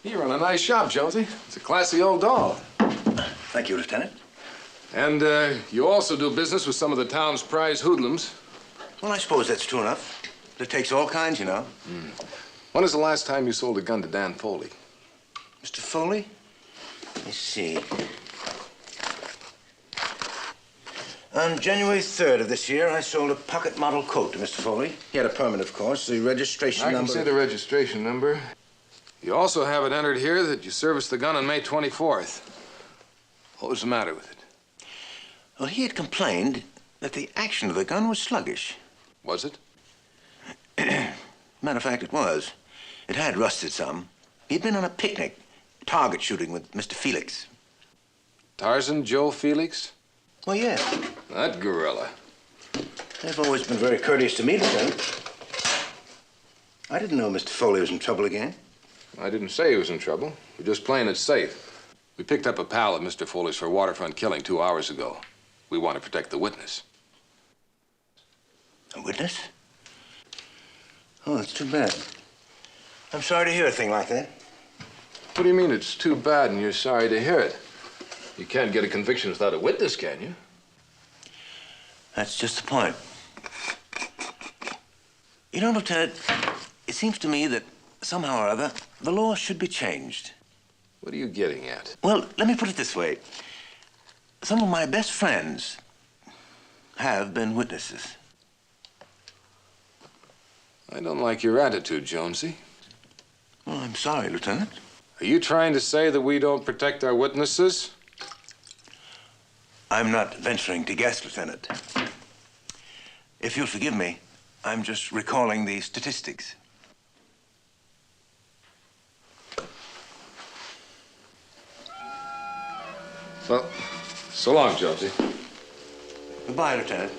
You run a nice shop, Jonesy. It's a classy old doll. Thank you, Lieutenant. And you also do business with some of the town's prize hoodlums. Well, I suppose that's true enough. It takes all kinds, you know. When was the last time you sold a gun to Dan Foley? Mr. Foley? Let me see. On January 3rd of this year, I sold a pocket model coat to Mr. Foley. He had a permit, of course. The registration number... I can see the registration number. You also have it entered here that you serviced the gun on May 24th. What was the matter with it? Well, he had complained that the action of the gun was sluggish. Was it? Matter of fact, it was. It had rusted some. He'd been on a picnic, target shooting with Mr. Felix. Tarzan Joe Felix? Well, yeah. That gorilla. They've always been very courteous to me, Lieutenant. I didn't know Mr. Foley was in trouble again. I didn't say he was in trouble. We're just playing it safe. We picked up a pal of Mr. Foley's for waterfront killing 2 hours ago. We want to protect the witness. A witness? Oh, that's too bad. I'm sorry to hear a thing like that. What do you mean it's too bad and you're sorry to hear it? You can't get a conviction without a witness, can you? That's just the point. You know, Lieutenant, it seems to me that somehow or other, the law should be changed. What are you getting at? Well, let me put it this way. Some of my best friends have been witnesses. I don't like your attitude, Jonesy. Well, I'm sorry, Lieutenant. Are you trying to say that we don't protect our witnesses? I'm not venturing to guess, Lieutenant. If you'll forgive me, I'm just recalling the statistics. Well, so long, Jonesy. Goodbye, Lieutenant.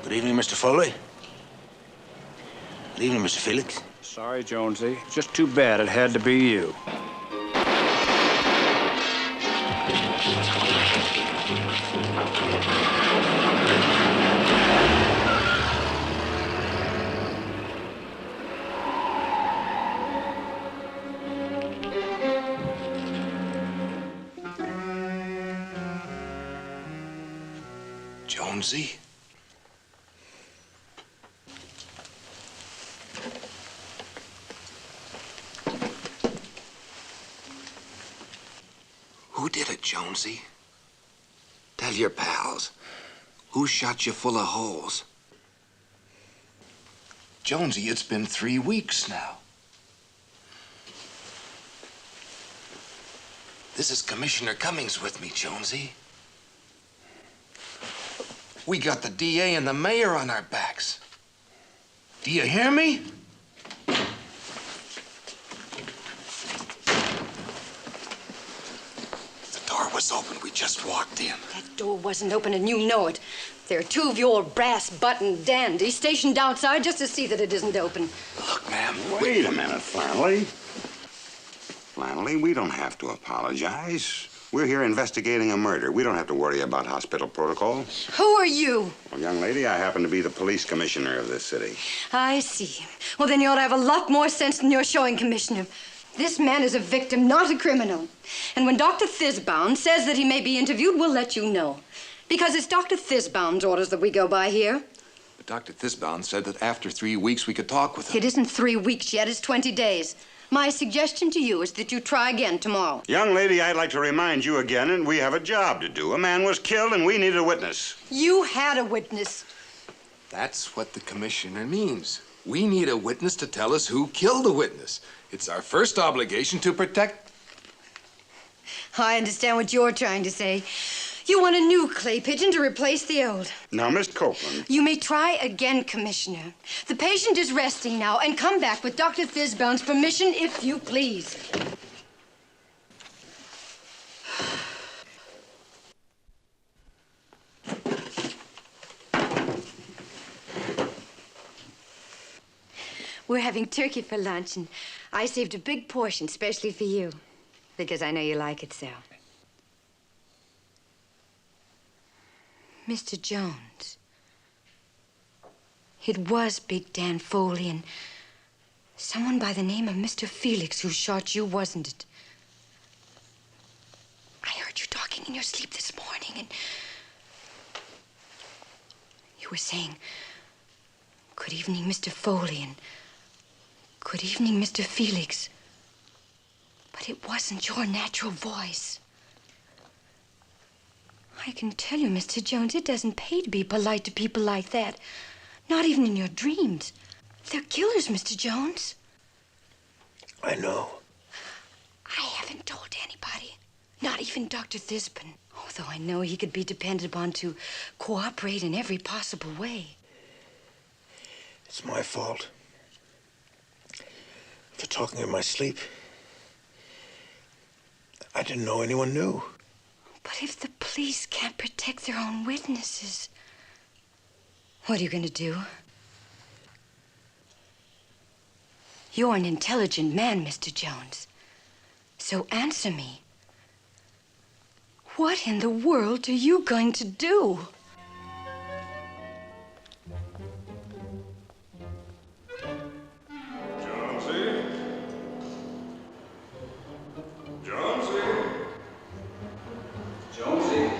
Good evening, Mr. Foley. Good evening, Mr. Felix. Sorry, Jonesy. Just too bad it had to be you. Jonesy? Who did it, Jonesy? Tell your pals. Who shot you full of holes? Jonesy, it's been 3 weeks now. This is Commissioner Cummings with me, Jonesy. We got the DA and the mayor on our backs. Do you hear me? Was open. We just walked in. That door wasn't open, and you know it. There are 2 of your brass-buttoned dandies stationed outside just to see that it isn't open. Look, ma'am. Wait a minute, Flannelly. Flannelly, we don't have to apologize. We're here investigating a murder. We don't have to worry about hospital protocol. Who are you? Well, young lady, I happen to be the police commissioner of this city. I see. Well, then you ought to have a lot more sense than you're showing, Commissioner. This man is a victim, not a criminal. And when Dr. Thisbaum says that he may be interviewed, we'll let you know. Because it's Dr. Thisbaum's orders that we go by here. But Dr. Thisbaum said that after 3 weeks we could talk with him. It isn't 3 weeks yet, it's 20 days. My suggestion to you is that you try again tomorrow. Young lady, I'd like to remind you again, and we have a job to do. A man was killed, and we needed a witness. You had a witness. That's what the commissioner means. We need a witness to tell us who killed the witness. It's our first obligation to protect... I understand what you're trying to say. You want a new clay pigeon to replace the old. Now, Miss Copeland. You may try again, Commissioner. The patient is resting now, and come back with Dr. Thisbound's permission, if you please. We're having turkey for lunch, and I saved a big portion, especially for you, because I know you like it so. Mr. Jones, it was Big Dan Foley and someone by the name of Mr. Felix who shot you, wasn't it? I heard you talking in your sleep this morning, and you were saying, "Good evening, Mr. Foley," and "Good evening, Mr. Felix." But it wasn't your natural voice. I can tell you, Mr. Jones, it doesn't pay to be polite to people like that. Not even in your dreams. They're killers, Mr. Jones. I know. I haven't told anybody. Not even Dr. Thisben. Although I know he could be depended upon to cooperate in every possible way. It's my fault for talking in my sleep. I didn't know anyone knew. But if the police can't protect their own witnesses, what are you going to do? You're an intelligent man, Mr. Jones. So answer me. What in the world are you going to do? Jonesy? Jonesy? Jonesy?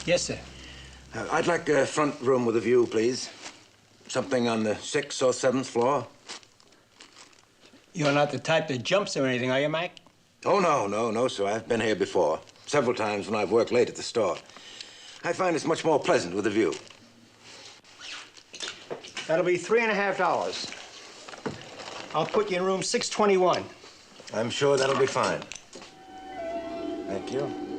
Yes, sir. I'd like a front room with a view, please. Something on the 6th or 7th floor. You're not the type that jumps or anything, are you, Mike? Oh, no, sir. I've been here before. Several times when I've worked late at the store. I find it's much more pleasant with a view. That'll be $3.50. I'll put you in room 621. I'm sure that'll be fine. Thank you.